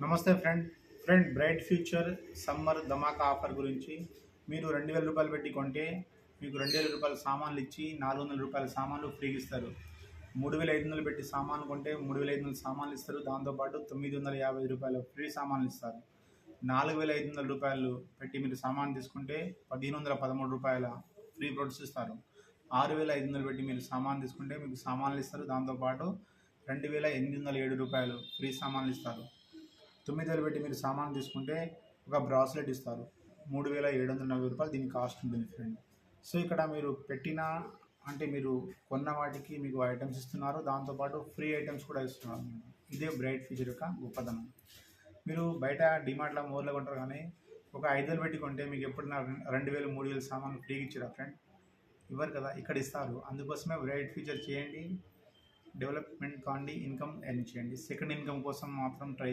నమస్తే bright future summer ధమాకా offer గురించి మీరు 2000 రూపాయలు పెట్టి కొంటే మీకు 2000 రూపాయల సామాన్లు ఇచ్చి 400 రూపాయల సామాన్లు ఫ్రీగా ఇస్తారు. 3500 పెట్టి సామాన్ కొంటే 3500 సామాన్లు ఇస్తారు. దాంతోపాటు 950 రూపాయల ఫ్రీ సామాన్లు ఇస్తారు. 4500 రూపాయలు పెట్టి మీరు సామాన్ తీసుకుంటే 1513 రూపాయల ఫ్రీ ప్రొడక్ట్స్ ఇస్తారు. 6500 పెట్టి మీరు సామాన్ తీసుకుంటే మీకు సామాన్లు ఇస్తారు. దాంతోపాటు 2807 రూపాయలు ఫ్రీ సామాన్లు ఇస్తారు. 9000 పెట్టి మీరు సామాన్ తీసుకుంటే ఒక బ్రాస్లెట్ ఇస్తారు. 3740 రూపాయలు దీని కాస్ట్ ఉంటుంది ఫ్రెండ్. సో ఇక్కడ మీరు పెట్టిన అంటే మీరు కొన్న వాటికి మీకు ఐటమ్స్ ఇస్తున్నారు. దాంతోపాటు ఫ్రీ ఐటమ్స్ కూడా ఇస్తున్నారు. ఇదే బ్రైట్ ఫ్యూచర్ యొక్క గొప్పతనం. మీరు బయట డిమార్ట్లో మోర్లో కొంటారు, కానీ ఒక 5000 పెట్టి కొంటే మీకు ఎప్పుడైనా 2000 3000 సామాన్లు ఫ్రీగా ఇచ్చారా ఫ్రెండ్? ఇవ్వరు కదా, ఇక్కడ ఇస్తారు. అందుకోసమే బ్రైట్ ఫ్యూచర్ చేయండి, డెవలప్మెంట్ కాండి, ఇన్కమ్ ఎర్న్ చేయండి. సెకండ్ ఇన్కమ్ కోసం మాత్రం ట్రై